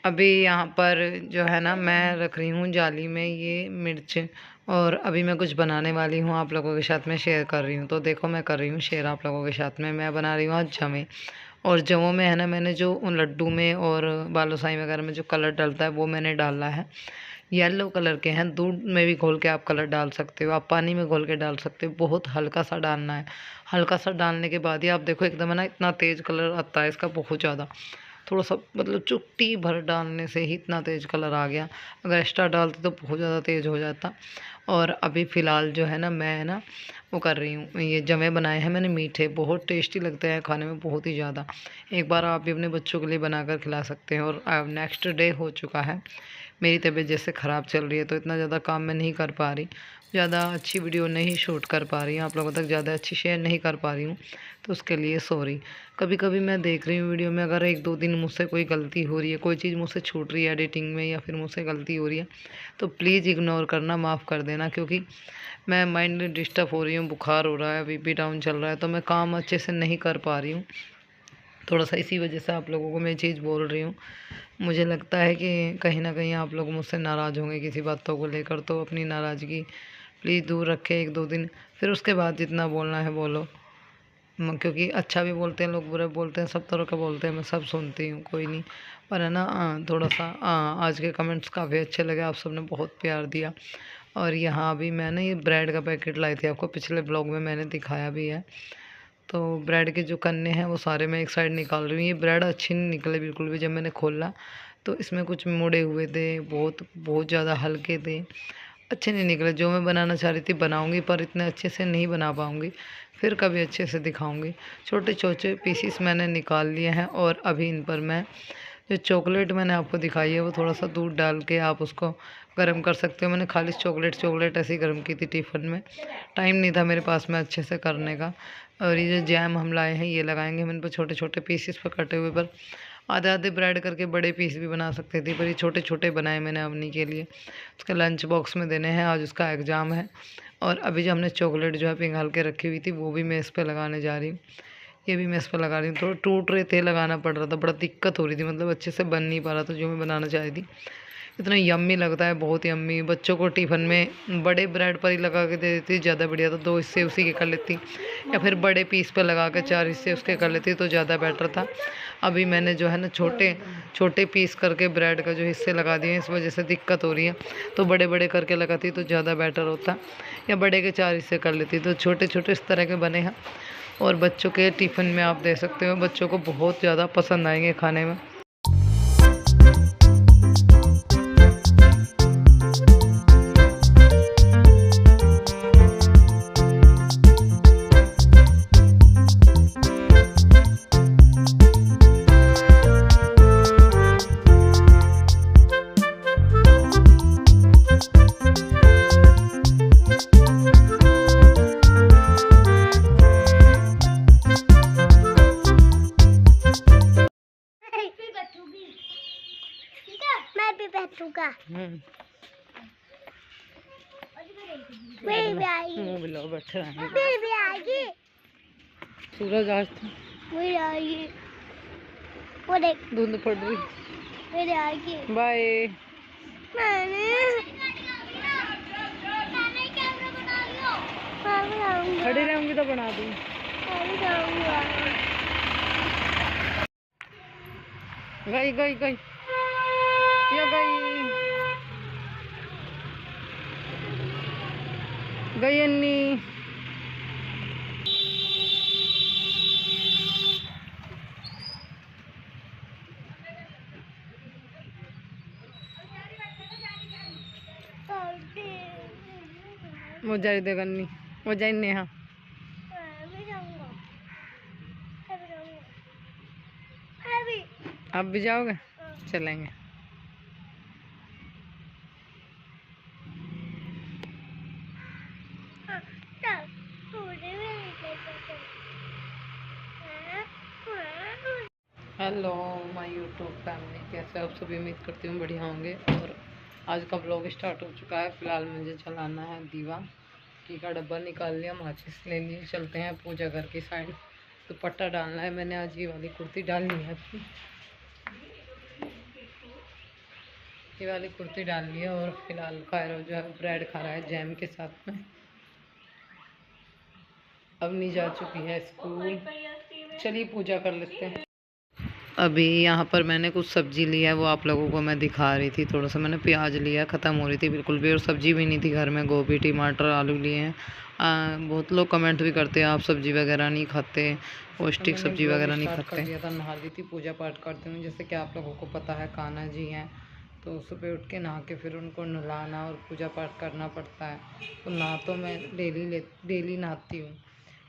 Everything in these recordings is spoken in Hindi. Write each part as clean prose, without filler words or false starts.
अभी यहाँ पर जो है ना, मैं रख रही हूँ जाली में ये मिर्च, और अभी मैं कुछ बनाने वाली हूँ, आप लोगों के साथ में शेयर कर रही हूँ। तो देखो, मैं कर रही हूँ शेयर आप लोगों के साथ में। मैं बना रही हूँ आज जवे, और जवों में है ना, मैंने जो उन लड्डू में और बालूशाही वगैरह में जो कलर डलता है वो मैंने डाला है। येलो कलर के हैं, दूध में भी घोल के आप कलर डाल सकते हो, आप पानी में घोल के डाल सकते हो। बहुत हल्का सा डालना है। हल्का सा डालने के बाद ही आप देखो, एकदम है ना, इतना तेज़ कलर आता है इसका, बहुत ज़्यादा। थोड़ा सा मतलब चुटकी भर डालने से ही इतना तेज़ कलर आ गया। अगर एक्स्ट्रा डालते तो बहुत ज़्यादा तेज़ हो जाता। और अभी फ़िलहाल जो है ना, मैं ना वो कर रही हूँ, ये जवे बनाए हैं मैंने मीठे, बहुत टेस्टी लगते हैं खाने में, बहुत ही ज़्यादा। एक बार आप भी अपने बच्चों के लिए बनाकर खिला सकते हैं। और नेक्स्ट डे हो चुका है। मेरी तबीयत जैसे ख़राब चल रही है, तो इतना ज़्यादा काम मैं नहीं कर पा रही, ज़्यादा अच्छी वीडियो नहीं शूट कर पा रही हूँ, आप लोगों तक ज़्यादा अच्छी शेयर नहीं कर पा रही हूँ, तो उसके लिए सॉरी। कभी कभी मैं देख रही हूँ वीडियो में, अगर एक दो दिन मुझसे कोई गलती हो रही है, कोई चीज़ मुझसे छूट रही है एडिटिंग में, या फिर मुझसे गलती हो रही है, तो प्लीज़ इग्नोर करना, माफ़ कर देना। क्योंकि मैं माइंड डिस्टर्ब हो रही हूँ, बुखार हो रहा है, बीपी डाउन चल रहा है, तो मैं काम अच्छे से नहीं कर पा रही हूँ। थोड़ा सा इसी वजह से आप लोगों को मैं चीज़ बोल रही हूँ। मुझे लगता है कि कहीं ना कहीं आप लोग मुझसे नाराज़ होंगे किसी बातों को लेकर, तो अपनी नाराज़गी प्लीज़ दूर रखें एक दो दिन, फिर उसके बाद जितना बोलना है बोलो। क्योंकि अच्छा भी बोलते हैं लोग, बुरा बोलते हैं, सब तरह का बोलते हैं, मैं सब सुनती हूँ, कोई नहीं। पर है ना, थोड़ा सा आज के कमेंट्स काफ़ी अच्छे लगे, आप सबने बहुत प्यार दिया। और यहाँ अभी मैंने ये ब्रेड का पैकेट लाई थी, आपको पिछले ब्लॉग में मैंने दिखाया भी है। तो ब्रेड के जो कन्ने हैं वो सारे मैं एक साइड निकाल रही हूँ। ये ब्रेड अच्छी नहीं निकले बिल्कुल भी। जब मैंने खोला तो इसमें कुछ मुड़े हुए थे, बहुत बहुत ज़्यादा हल्के थे, अच्छे नहीं निकले। जो मैं बनाना चाह रही थी बनाऊंगी, पर इतने अच्छे से नहीं बना पाऊंगी, फिर कभी अच्छे से दिखाऊंगी। छोटे छोटे पीसीस मैंने निकाल लिए हैं, और अभी इन पर मैं जो चॉकलेट मैंने आपको दिखाई है, वो थोड़ा सा दूध डाल के आप उसको गर्म कर सकते हो। मैंने खाली चॉकलेट ऐसे ही गर्म की थी टिफ़िन में, टाइम नहीं था मेरे पास में अच्छे से करने का। और ये जो जैम हम लाए हैं ये लगाएंगे हम इन पर, छोटे छोटे पीसेस पर कटे हुए। पर आधे आधे ब्रेड करके बड़े पीस भी बना सकते थे, पर ये छोटे छोटे बनाए मैंने अवनी के लिए, उसके लंच बॉक्स में देने हैं, आज उसका एग्ज़ाम है। और अभी जो हमने चॉकलेट जो है पिघाल के रखी हुई थी, वो भी मैं इस पर लगाने जा रही हूँ। ये भी मैं इस पर लगा रही हूँ। थोड़ा टूट रहे थे, लगाना पड़ रहा था, बड़ा दिक्कत हो रही थी, मतलब अच्छे से बन नहीं पा रहा था जो मैं बनाना चाह रही थी। इतना यम्मी लगता है, बहुत यम्मी। बच्चों को टिफ़िन में बड़े ब्रेड पर ही लगा के दे देती, ज़्यादा बढ़िया था। 2 हिस्से उसी के कर लेती, या फिर बड़े पीस पर लगा के 4 हिस्से उसके कर लेती, तो ज़्यादा बेटर था। अभी मैंने जो है ना छोटे छोटे पीस करके ब्रेड का जो हिस्से लगा दिए, इस वजह से दिक्कत हो रही है। तो बड़े बड़े करके लगाती तो ज़्यादा बेटर होता, या बड़े के 4 हिस्से कर लेती। तो छोटे छोटे इस तरह के बने हैं, और बच्चों के टिफ़िन में आप दे सकते हो, बच्चों को बहुत ज़्यादा पसंद आएंगे खाने में। मैं भी बैठूंगा। मेरी भी आएगी। बैठे रहेंगे। मेरी भी आएगी। सूरज आज मेरी आएगी। वो देख, धुंध पड़ रही। मेरी आएगी। बाय। खड़ी रहूंगी तो बना दूँ। गई गई गई, ये गई गई अन्नी। वो जाई दे गन्नी, वो जाई नेहा। आप भी जाओगे? चलेंगे। हेलो माय यूट्यूब फैमिली, कैसे आप सभी? उम्मीद करती हूँ बढ़िया होंगे। और आज का ब्लॉग स्टार्ट हो चुका है। फ़िलहाल मुझे चलाना है दीवा, घी का डब्बा निकाल लिया, माचिस ले लिए, चलते हैं पूजा घर की साइड। दुपट्टा डालना है, मैंने आज ये वाली कुर्ती डालनी है अपनी। ये वाली कुर्ती डाल ली है और फिलहाल कायरो जो है ब्रेड खा रहा है जैम के साथ में। अवनी जा चुकी है स्कूल। चलिए पूजा कर लेते हैं। अभी यहाँ पर मैंने कुछ सब्जी लिया है, वो आप लोगों को मैं दिखा रही थी। थोड़ा सा मैंने प्याज लिया, ख़त्म हो रही थी बिल्कुल भी, और सब्जी भी नहीं थी घर में। गोभी, टमाटर, आलू लिए हैं। बहुत लोग कमेंट भी करते हैं आप सब्जी वगैरह नहीं खाते, पौष्टिक सब्जी वगैरह नहीं खाते। कर दिया था, नहा ली थी, पूजा पाठ करती हूँ। जैसे कि आप लोगों को पता है कान्हा जी हैं, तो सुबह उठ के नहा के फिर उनको नहलाना और पूजा पाठ करना पड़ता है। तो नहा तो मैं डेली नहाती हूँ,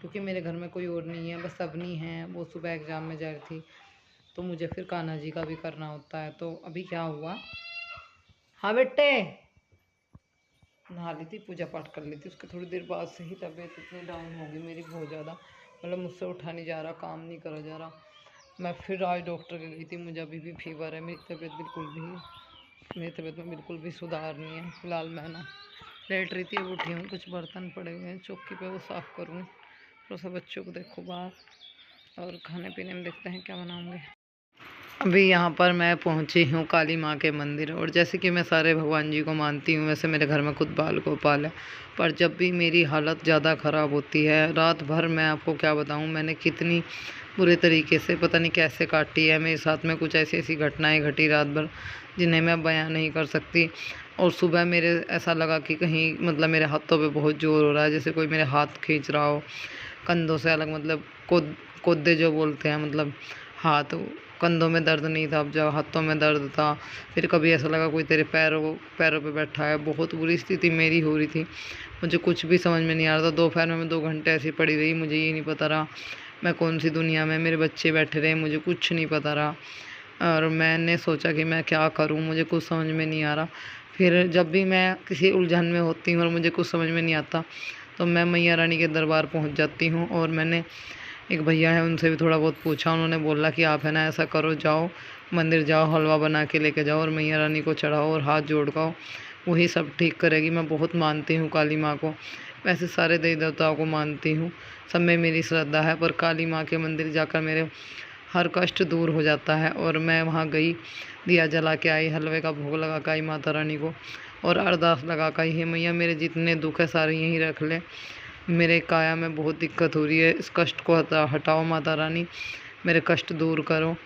क्योंकि मेरे घर में कोई और नहीं है, बस अवनी है, वो सुबह एग्ज़ाम में जा रही थी, तो मुझे फिर कान्हा जी का भी करना होता है। तो अभी क्या हुआ, हाँ बेटे, नहा ली थी, पूजा पाठ कर ली थी, उसके थोड़ी देर बाद से ही तबीयत इतनी डाउन हो गई मेरी, बहुत ज़्यादा। मतलब मुझसे उठा नहीं जा रहा, काम नहीं करा जा रहा। मैं फिर आज डॉक्टर के गई थी, मुझे अभी भी फीवर है, मेरी तबीयत में बिल्कुल भी सुधार नहीं है। फिलहाल मैं ना लेट रही थी, अब उठी हूँ, कुछ बर्तन पड़े हुए हैं चौकी पे, वो साफ़ करूँ। थोड़ा सा बच्चों को देखो बाहर, और खाने पीने में देखते हैं क्या बनाऊँगे। अभी यहाँ पर मैं पहुँची हूँ काली माँ के मंदिर, और जैसे कि मैं सारे भगवान जी को मानती हूँ, वैसे मेरे घर में खुद बाल गोपाल है। पर जब भी मेरी हालत ज़्यादा ख़राब होती है, रात भर मैं आपको क्या बताऊँ मैंने कितनी बुरे तरीके से पता नहीं कैसे काटी है। मेरे साथ में कुछ ऐसी ऐसी घटनाएं घटी रात भर, जिन्हें मैं बयां नहीं कर सकती। और सुबह मेरे ऐसा लगा कि कहीं मतलब मेरे हाथों पे बहुत ज़ोर हो रहा है, जैसे कोई मेरे हाथ खींच रहा हो कंधों से अलग, मतलब कोद्दे जो बोलते हैं, मतलब हाथ, कंधों में दर्द नहीं था, अब जब हाथों में दर्द था। फिर कभी ऐसा लगा कोई तेरे पैरों पे बैठा है। बहुत बुरी स्थिति मेरी हो रही थी, मुझे कुछ भी समझ में नहीं आ रहा था। दोपहर में मैं 2 घंटे ऐसी पड़ी रही, मुझे ये नहीं पता रहा मैं कौन सी दुनिया में, मेरे बच्चे बैठे रहे, मुझे कुछ नहीं पता रहा। और मैंने सोचा कि मैं क्या करूं, मुझे कुछ समझ में नहीं आ रहा। फिर जब भी मैं किसी उलझन में होती हूँ और मुझे कुछ समझ में नहीं आता, तो मैं मैया रानी के दरबार पहुँच जाती हूँ। और मैंने एक भैया है, उनसे भी थोड़ा बहुत पूछा, उन्होंने बोला कि आप है ना ऐसा करो, जाओ मंदिर जाओ, हलवा बना के लेके जाओ और मैया रानी को चढ़ाओ और हाथ जोड़ गाओ, वही सब ठीक करेगी। मैं बहुत मानती हूँ काली माँ को, वैसे सारे देवी देवताओं को मानती हूँ, सब में मेरी श्रद्धा है, पर काली माँ के मंदिर जाकर मेरे हर कष्ट दूर हो जाता है। और मैं वहाँ गई, दिया जला के आई, हलवे का भोग लगा के आई माता रानी को, और अरदास लगा कर, हे मैया मेरे जितने दुख है सारे यहीं रख ले, मेरे काया में बहुत दिक्कत हो रही है, इस कष्ट को हटाओ माता रानी, मेरे कष्ट दूर करो।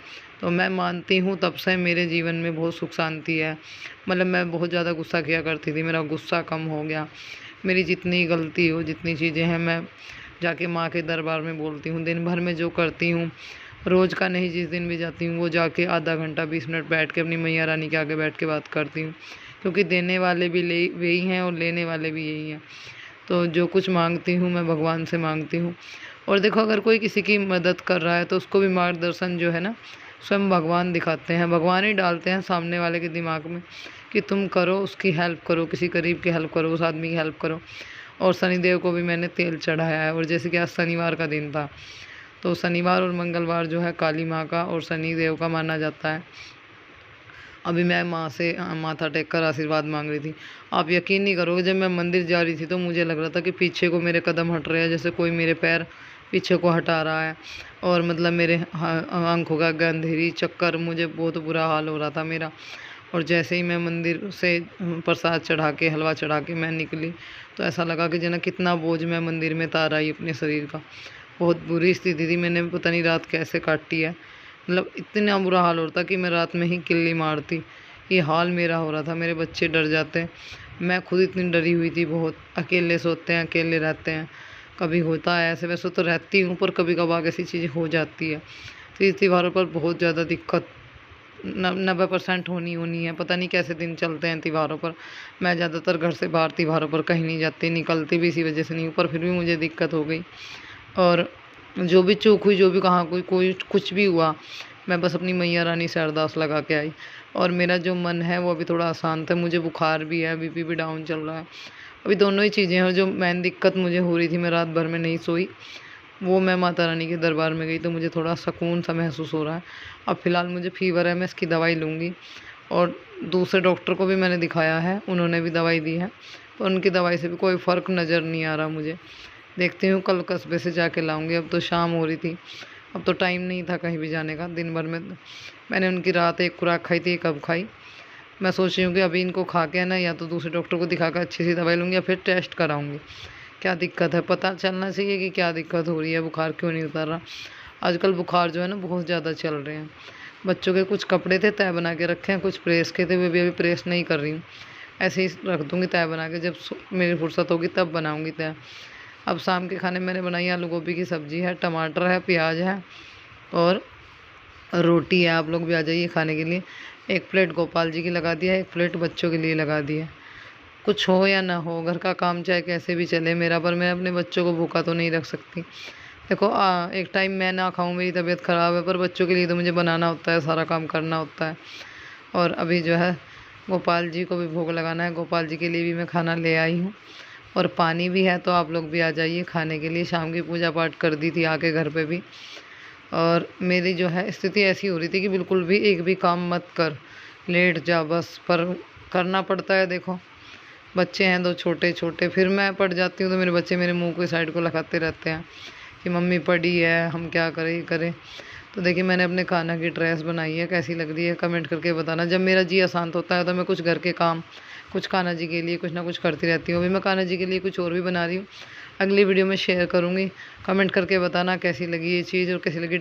तो मैं मानती हूँ, तब से मेरे जीवन में बहुत सुख शांति है। मतलब मैं बहुत ज़्यादा गुस्सा किया करती थी, मेरा गुस्सा कम हो गया। मेरी जितनी गलती हो, जितनी चीज़ें हैं, मैं जाके माँ के दरबार में बोलती हूँ। दिन भर में जो करती हूँ, रोज़ का नहीं, जिस दिन भी जाती हूँ वो जाके आधा घंटा 20 मिनट बैठ के अपनी मैया रानी के आगे बैठ के बात करती हूँ, क्योंकि देने वाले भी वही हैं और लेने वाले भी यही हैं। तो जो कुछ मांगती हूँ मैं भगवान से मांगती हूँ। और देखो, अगर कोई किसी की मदद कर रहा है तो उसको भी मार्गदर्शन जो है ना, स्वयं भगवान दिखाते हैं, भगवान ही डालते हैं सामने वाले के दिमाग में कि तुम करो, उसकी हेल्प करो, किसी गरीब की हेल्प करो, उस आदमी की हेल्प करो। और शनिदेव को भी मैंने तेल चढ़ाया है। और जैसे कि आज शनिवार का दिन था, तो शनिवार और मंगलवार जो है काली माँ का और शनिदेव का माना जाता है। अभी मैं माँ से माथा टेक कर आशीर्वाद मांग रही थी। आप यकीन नहीं करोगे, जब मैं मंदिर जा रही थी तो मुझे लग रहा था कि पीछे को मेरे कदम हट रहे हैं, जैसे कोई मेरे पैर पीछे को हटा रहा है। और मतलब मेरे आंखों का अंधेरी चक्कर, मुझे बहुत बुरा हाल हो रहा था मेरा। और जैसे ही मैं मंदिर से प्रसाद चढ़ा के, हलवा चढ़ा के मैं निकली, तो ऐसा लगा कि जना कितना बोझ मैं मंदिर में तार आई अपने शरीर का। बहुत बुरी स्थिति थी, मैंने पता नहीं रात कैसे काटी है। मतलब इतना बुरा हाल हो रहा था कि मैं रात में ही किल्ली मारती, ये हाल मेरा हो रहा था। मेरे बच्चे डर जाते, मैं खुद इतनी डरी हुई थी बहुत। अकेले सोते हैं, अकेले रहते हैं, कभी होता है ऐसे, वैसे तो रहती हूँ पर कभी कभार ऐसी चीज़ें हो जाती है। तो इस त्योहारों पर बहुत ज़्यादा दिक्कत 90% होनी है। पता नहीं कैसे दिन चलते हैं त्योहारों पर। मैं ज़्यादातर घर से बाहर त्योहारों पर कहीं नहीं जाती, निकलती भी इसी वजह से नहीं हूँ, पर फिर भी मुझे दिक्कत हो गई। और जो भी चूक हुई, जो भी कहाँ कोई कुछ भी हुआ, मैं बस अपनी मैया रानी से अरदास लगा के आई। और मेरा जो मन है वो अभी थोड़ा अशांत है, मुझे बुखार भी है, बीपी भी डाउन चल रहा है। अभी दोनों ही चीज़ें हैं। जो मेन दिक्कत मुझे हो रही थी, मैं रात भर में नहीं सोई, वो मैं माता रानी के दरबार में गई तो मुझे थोड़ा सुकून सा महसूस हो रहा है। अब फ़िलहाल मुझे फ़ीवर है, मैं इसकी दवाई लूँगी। और दूसरे डॉक्टर को भी मैंने दिखाया है, उन्होंने भी दवाई दी है, पर उनकी दवाई से भी कोई फ़र्क नज़र नहीं आ रहा मुझे। देखती हूँ कल कस्बे से जाके लाऊंगी। अब तो शाम हो रही थी, अब तो टाइम नहीं था कहीं भी जाने का। दिन भर में मैंने उनकी रात एक खुराक खाई थी, कब खाई, मैं सोच रही हूँ कि अभी इनको खा के ना या तो दूसरे डॉक्टर को दिखा कर अच्छी सी दवाई लूँगी या फिर टेस्ट कराऊँगी क्या दिक्कत है, पता चलना चाहिए कि क्या दिक्कत हो रही है, बुखार क्यों नहीं उतर रहा। आजकल बुखार जो है ना बहुत ज़्यादा चल रहे हैं। बच्चों के कुछ कपड़े थे तय बना के रखे हैं, कुछ प्रेस के थे, वे भी अभी प्रेस नहीं कर रही हूँ, ऐसे ही रख दूँगी तय बना के, जब मेरी फुर्सत होगी तब बनाऊँगी तय। अब शाम के खाने मैंने बनाई आलू गोभी की सब्ज़ी है, टमाटर है, प्याज है और रोटी है। आप लोग भी आ जाइए खाने के लिए। एक प्लेट गोपाल जी की लगा दिया है, एक प्लेट बच्चों के लिए लगा दी है। कुछ हो या ना हो, घर का काम चाहे कैसे भी चले मेरा, पर मैं अपने बच्चों को भूखा तो नहीं रख सकती। देखो एक टाइम मैं ना खाऊं, मेरी तबीयत ख़राब है, पर बच्चों के लिए तो मुझे बनाना होता है, सारा काम करना होता है। और अभी जो है गोपाल जी को भी भोग लगाना है, गोपाल जी के लिए भी मैं खाना ले आई हूँ और पानी भी है, तो आप लोग भी आ जाइए खाने के लिए। शाम की पूजा पाठ कर दी थी आके घर पे भी। और मेरी जो है स्थिति ऐसी हो रही थी कि बिल्कुल भी एक भी काम मत कर, लेट जा बस, पर करना पड़ता है। देखो बच्चे हैं दो छोटे छोटे, फिर मैं पड़ जाती हूँ तो मेरे बच्चे मेरे मुंह के साइड को लगाते रहते हैं कि मम्मी पड़ी है, हम क्या करें ये करें। तो देखिए मैंने अपने खाना की ड्रेस बनाई है, कैसी लग रही है कमेंट करके बताना। जब मेरा जी अशांत होता है तो मैं कुछ घर के काम, कुछ कान्हा जी के लिए कुछ ना कुछ करती रहती हूँ। अभी मैं कान्हा जी के लिए कुछ और भी बना रही हूँ, अगली वीडियो में शेयर करूँगी। कमेंट करके बताना कैसी लगी ये चीज़ और कैसी लगी